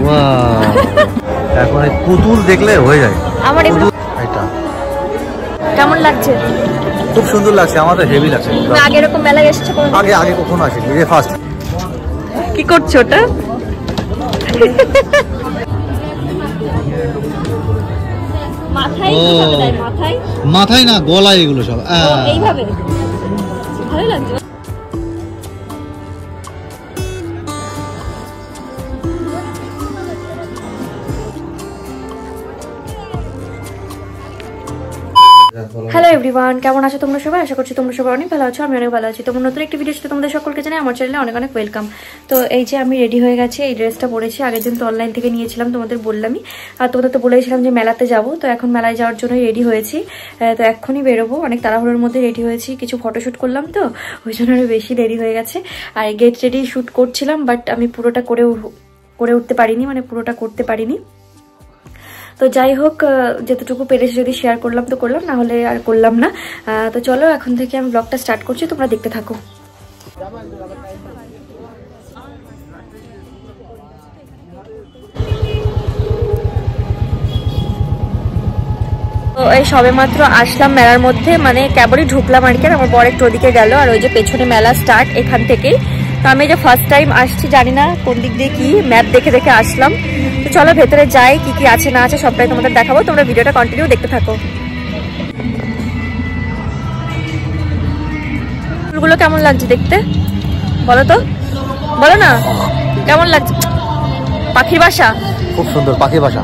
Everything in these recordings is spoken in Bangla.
ওয়াও এখন এই পুতুল দেখলে হয়ে যায় আমার। এটা কেমন লাগছে? খুব সুন্দর লাগছে, আমার তো হেভি লাগছে। তুমি আগে এরকম মেলায় এসেছো? আগে কখনো আসিনি, এই ফার্স্ট। কি করছো ওটা? মাথায় না গলায়, এগুলো সব এইভাবে ভালো লাগছে। হ্যালো এভরিওয়ান, কেমন আছো তোমরা সবাই? আশা করছি তোমরা সবাই অনেক ভালো আছো, আমি অনেক ভালো আছি। তোমরা নতুন একটি ভিডিও সাথে তোমাদের সকলকে জানাই আমার চ্যানেলে অনেক অনেক ওয়েলকাম। তো এই যে আমি রেডি হয়ে গেছি, এই ড্রেসটা পরেছি। আগের দিন তো অনলাইন থেকে নিয়েছিলাম, তোমাদের বললামই। আর তোমাদের তো বলেছিলাম যে মেলাতে যাব, তো এখন মেলায় যাওয়ার জন্য রেডি হয়েছি। তো এক্ষুনি বেরোবো, অনেক তাড়াহুড়োর মধ্যে রেডি হয়েছি। কিছু ফটোশ্যুট করলাম, তো ওই জন্য আরও বেশি দেরি হয়ে গেছে। আর গেট রেডি শ্যুট করছিলাম, বাট আমি পুরোটা করে উঠতে পারিনি, মানে পুরোটা করতে পারিনি। তো যাই হোক, যতটুকু পেরেছি যদি শেয়ার করলাম তো করলাম, না হলে আর করলাম না। তো চলো এখন থেকে আমি ব্লগটা স্টার্ট করছি, তোমরা দেখতে থাকো। তো এই সবে মাত্র আসলাম মেলার মধ্যে, মানে কেবলই ঢুকলাম আর কি। আমার বর একটু ওদিকে গেল, আর ওই যে পেছনে মেলা স্টার্ট এখান থেকেই। তো আমি যে ফার্স্ট টাইম আসছি, জানি না কোন দিক দিয়ে কি, ম্যাপ দেখে দেখে আসলাম। তো চলো ভেতরে যাই, কি কি আছে না আছে সবটাই তোমাদের দেখাবো, তোমরা ভিডিওটা কন্টিনিউ দেখতে থাকো। ফুলগুলো কেমন লাগছে দেখতে বলো তো, বলো না কেমন লাগছে? পাখির বাসা, খুব সুন্দর পাখির বাসা।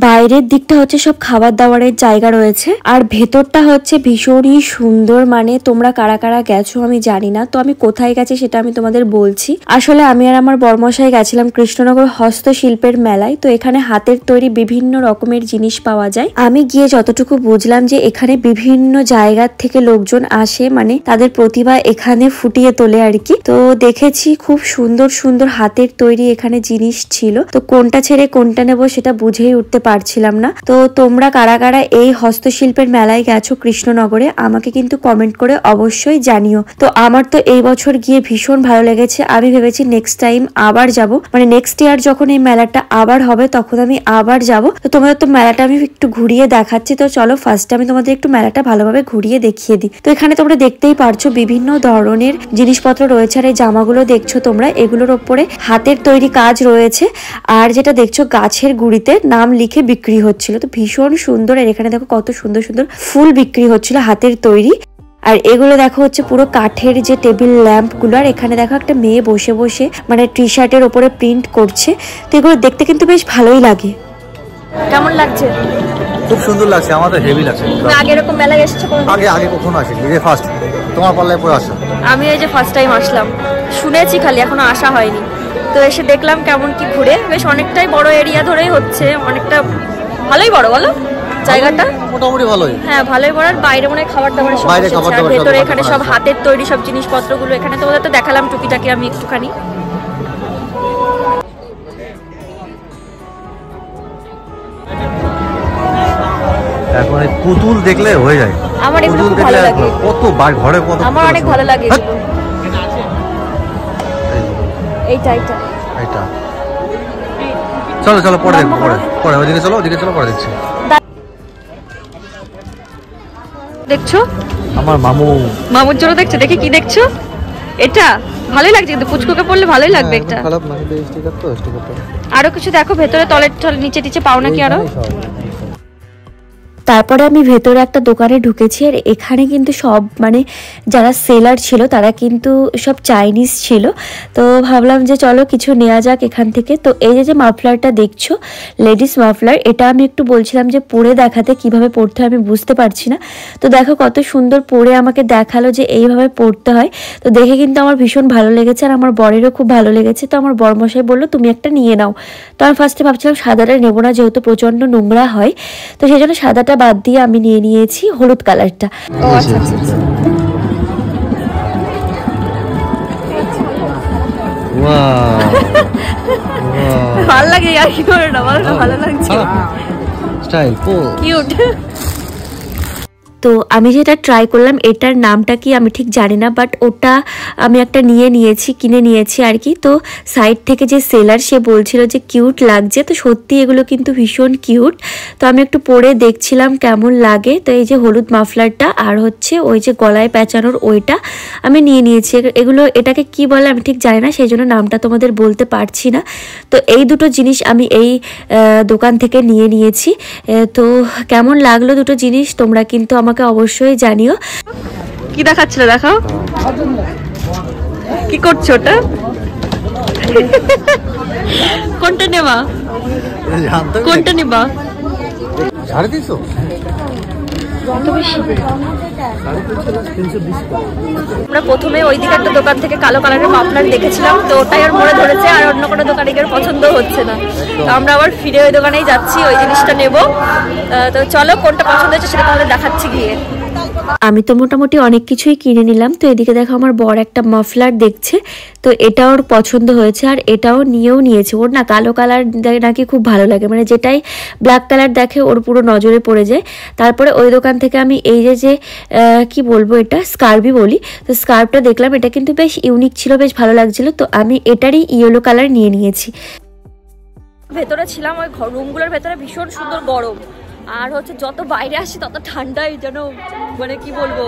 বাইরের দিকটা হচ্ছে সব খাবার দাবারের জায়গা রয়েছে, আর ভেতরটা হচ্ছে ভীষণই সুন্দর। মানে তোমরা কারা কারা গেছো আমি জানি না, তো আমি কোথায় গেছি সেটা আমি তোমাদের বলছি। আসলে আমি আর আমার বরমশাই গেছিলাম কৃষ্ণনগর হস্তশিল্পের মেলায়। তো এখানে হাতের তৈরি বিভিন্ন রকমের জিনিস পাওয়া যায়। আমি গিয়ে যতটুকু বুঝলাম যে এখানে বিভিন্ন জায়গার থেকে লোকজন আসে, মানে তাদের প্রতিভা এখানে ফুটিয়ে তোলে আর কি। তো দেখেছি খুব সুন্দর সুন্দর হাতের তৈরি এখানে জিনিস ছিল, তো কোনটা ছেড়ে কোনটা নেবো সেটা বুঝেই উঠতে পারছিলাম না। তো তোমরা কারা কারা এই হস্তশিল্পের মেলায় গেছো কৃষ্ণনগরে আমাকে কিন্তু কমেন্ট করে অবশ্যই জানিও। তো আমার তো এই বছর গিয়ে ভীষণ ভালো লেগেছে। আমি ভেবেছি নেক্সট টাইম আবার যাব, মানে নেক্সট ইয়ার যখন এই মেলাটা আবার হবে তখন আমি আবার যাব। তো তোমাদের তো মেলাটা আমি একটু ঘুরিয়ে দেখাচ্ছি। তো চলো ফার্স্টে আমি তোমাদের একটু মেলাটা ভালোভাবে ঘুরিয়ে দেখিয়ে দিই। তো এখানে তোমরা দেখতেই পারছো বিভিন্ন ধরনের জিনিসপত্র রয়েছে, আর এই জামাগুলো দেখছো তোমরা, এগুলোর ওপরে হাতের তৈরি কাজ রয়েছে। আর যেটা দেখছো গাছের গুড়িতে নাম লিখে বিক্রি হচ্ছিল, তো ভীষণ সুন্দর। আর এখানে দেখো কত সুন্দর সুন্দর ফুল বিক্রি হচ্ছিল হাতের তৈরি। আর এগুলো দেখো হচ্ছে পুরো কাঠের যে টেবিল ল্যাম্প গুলো। আর এখানে দেখো একটা মেয়ে বসে বসে মানে টি শার্টের ওপরে প্রিন্ট করছে। তো এগুলো দেখতে কিন্তু বেশ ভালোই লাগে। কেমন লাগছে? খুব সুন্দর লাগছে, আমার তো হেভি লাগছে। তুমি আগে এরকম মেলায় এসেছো? আগে কখনো আসিনি, এই ফার্স্ট। তোমার পাল্লায় পরে আসা? আমি এই যে ফার্স্ট টাইম আসলাম, শুনেছি খালি, এখনো আসা হয়নি। তো এসে দেখলাম কেমন কি ঘুরে, বেশ অনেকটাই বড় এরিয়া ধরেই হচ্ছে, অনেকটা ভালোই বড় বলো জায়গাটা, মোটামুটি ভালোই। হ্যাঁ ভালোই বড়। আর বাইরে মনে হয় খাবার দাবারের সব আছে, আর ভেতরে এখানে সব হাতের তৈরি সব জিনিসপত্রগুলো এখানে তোমাদের তো দেখালাম টুকিটাকি আমি একটুখানি। এখন এই পুতুল দেখলে হয়ে যায়। আমার এগুলো খুব ভালো লাগে, কত ঘরে কত, আমার অনেক ভালো লাগে এগুলো। এইটা চলো চলো পরে দেখবো, পরে ওদিকে চলো পরে দেখছি। দেখছো আমার মামুর জন্য দেখছো, দেখি কি দেখছো? এটা ভালোই লাগছে কিন্তু পুচকুকে পড়লে ভালোই লাগবে একটা। আরো কিছু দেখো ভেতরে, তলের নিচে টিচে পাও নাকি আরো। তারপরে আমি ভেতরে একটা দোকানে ঢুকেছি, আর এখানে কিন্তু সব মানে যারা সেলার ছিল তারা কিন্তু সব চাইনিজ ছিল। তো ভাবলাম যে চলো কিছু নেওয়া যাক এখান থেকে। তো এই যে মাফলারটা দেখছো, লেডিস মাফলার, এটা আমি একটু বলছিলাম যে পরে দেখাতে, কিভাবে পরতে হয় আমি বুঝতে পারছি না। তো দেখো কত সুন্দর পরে আমাকে দেখালো যে এইভাবে পরতে হয়। তো দেখে কিন্তু আমার ভীষণ ভালো লেগেছে, আর আমার বরেরও খুব ভালো লেগেছে। তো আমার বরমশাই বললো তুমি একটা নিয়ে নাও। তো আমি ফার্স্টে ভাবছিলাম সাদাটা নেবো না, যেহেতু প্রচন্ড নোংরা হয়। তো সেই জন্য সাদাটা বাদ দিয়ে আমি নিয়ে নিয়েছি হলুদ কালারটা। ভালো লাগে আর কি করে না, ভালো লাগছে, স্টাইল কিউট। তো আমি যেটা ট্রাই করলাম এটার নামটা কি আমি ঠিক জানি না, বাট ওটা আমি একটা কিনে নিয়েছি আর কি। তো সাইড থেকে যে সেলার সে বলছিল যে কিউট লাগছে, তো সত্যি এগুলো কিন্তু ভীষণ কিউট। তো আমি একটু পরে দেখছিলাম কেমন লাগে। তো এই যে হলুদ মাফলারটা আর হচ্ছে ওই যে গলায় পেঁচানোর ওইটা আমি নিয়ে নিয়েছি। এটাকে কি বলে আমি ঠিক জানি না, সেই জন্য নামটা তোমাদের বলতে পারছি না। তো এই দুটো জিনিস আমি এই দোকান থেকে নিয়ে নিয়েছি। তো কেমন লাগলো দুটো জিনিস তোমরা কিন্তু আমাকে অবশ্যই জানিও। কি দেখাচ্ছিল, দেখাও কি করছো ওটা? কোনটা নেবা, কোনটা নেবা? আমরা প্রথমে ওই দিকে একটা দোকান থেকে কালো কালারের মাফলার দেখেছিলাম, তো ওটাই আর মনে ধরেছে, আর অন্য কোনো দোকানে গিয়ে পছন্দ হচ্ছে না। তো আমরা আবার ফিরে ওই দোকানেই যাচ্ছি, ওই জিনিসটা নেব। তো চলো কোনটা পছন্দ হচ্ছে সেটা তাহলে দেখাচ্ছি গিয়ে। আমি তো মোটামুটি অনেক কিছুই কিনে নিলাম। তো এদিকে দেখো আমার বর একটা মাফলার দেখছে, তো এটা ওর পছন্দ হয়েছে আর এটাও নিয়েছে। ওর না কালো কালার নাকি খুব ভালো লাগে, মানে যেটাই ব্ল্যাক কালার দেখে ওর পুরো নজরে পড়ে যায়। তারপরে ওই দোকান থেকে আমি এই যে কি বলবো, এটা স্কার্ফই বলি, তো স্কার্ফটা দেখলাম, এটা কিন্তু বেশ ইউনিক ছিল, বেশ ভালো লাগছিল। তো আমি এটারই ইয়েলো কালার নিয়েছি। ভেতরে ছিলাম, ওই রুমগুলোর ভেতরে ভীষণ সুন্দর গরম, আর হচ্ছে যত বাইরে আসি তত ঠান্ডাই যেন, মানে কি বলবো,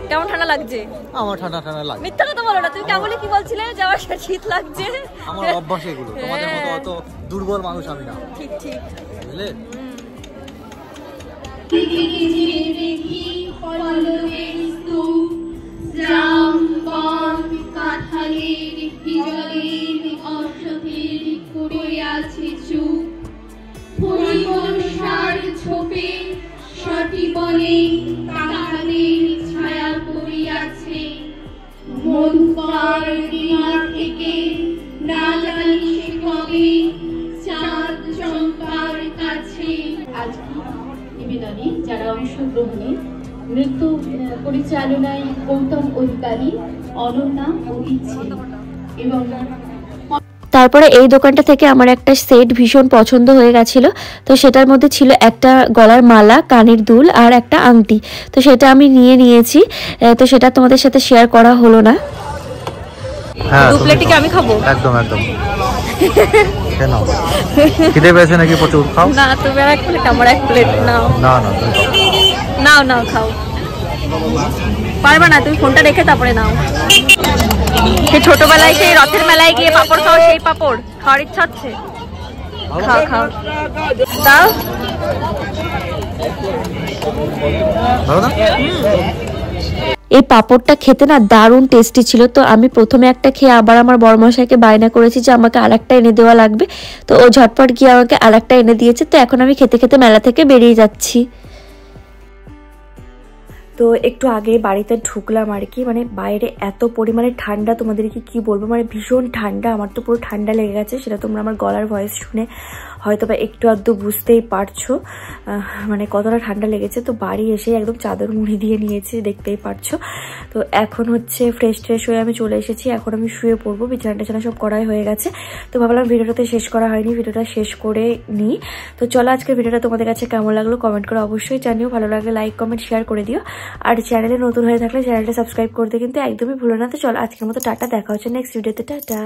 কেমন ঠান্ডা লাগছে। আমার ঠান্ডা লাগে। মিথ্যা কথা বলো না, তুমি কেমন কি বলছিলে যে আমার শীত লাগছে? আমার অভ্যাস এগুলো, তোমাদের মতো অত দুর্বল মানুষ আমি না। ঠিক বুঝলে। মধুকর দিনার থেকে না জানি সে কবে চাঁদ চম্পার কাছে। আজকে নিবেদনে যারা অংশগ্রহণে নৃত্য পরিচালনায় গৌতম অধিকারী, অনন্যা ও ইচ্ছে। এবং তারপরে এই দোকানটা থেকে আমার একটা সেট ভীষণ পছন্দ হয়ে গেছিল। তো সেটার মধ্যে ছিল একটা গলার মালা, কানের দুল আর একটা আংটি। তো সেটা আমি নিয়েছি। তো সেটা তোমাদের সাথে শেয়ার করা হলো না। দু প্লেটই কি আমি খাবো? একদম কেন খিদে পেয়েছে নাকি প্রচুর? খাও না, তুমি আর এক প্লেট, আমার এক প্লেট নাও। নাও খাও। পারবা না, তুমি ফোনটা রেখে তারপরে নাও। সে ছোটবেলায় সেই রথের মেলায় গিয়ে পাপড় খাও, সেই পাপড় খাওয়ার ইচ্ছা হচ্ছে? খাও দাও। এই পাপড়টা খেতে না দারুণ টেস্টি ছিল। তো আমি প্রথমে একটা খেয়ে আবার আমার বড়মশাইকে বায়না করেছি যে আমাকে আরেকটা এনে দেওয়া লাগবে। তো ও ঝটপট গিয়ে আমাকে আরেকটা এনে দিয়েছে। তো এখন আমি খেতে খেতে মেলা থেকে বেরিয়ে যাচ্ছি। তো একটু আগে বাড়িতে ঢুকলাম আর কি, মানে বাইরে এত পরিমাণে ঠান্ডা, তোমাদেরকে কি বলবো, মানে ভীষণ ঠান্ডা। আমার তো পুরো ঠান্ডা লেগে গেছে, সেটা তোমরা আমার গলার ভয়েস শুনে হয়তো বা একটু আধটু বুঝতেই পারছো মানে কতটা ঠান্ডা লেগেছে। তো বাড়ি এসে একদম চাদর মুড়ি দিয়ে নিয়েছি, দেখতেই পারছো। তো এখন হচ্ছে ফ্রেশ হয়ে আমি চলে এসেছি। এখন আমি শুয়ে পড়বো, বিছানা সব করাই হয়ে গেছে। তো ভাবলাম ভিডিওটাতে শেষ করা হয়নি, ভিডিওটা শেষ করে নিই। তো চলো আজকের ভিডিওটা তোমাদের কাছে কেমন লাগলো কমেন্ট করে অবশ্যই জানিও। ভালো লাগলে লাইক কমেন্ট শেয়ার করে দিও, আর চ্যানেলে নতুন হয়ে থাকলে চ্যানেলটা সাবস্ক্রাইব করতে কিন্তু একদমই ভুলো না। তো চলো আজকের মতো টাটা, দেখা হচ্ছে নেক্সট ভিডিওতে। টাটা।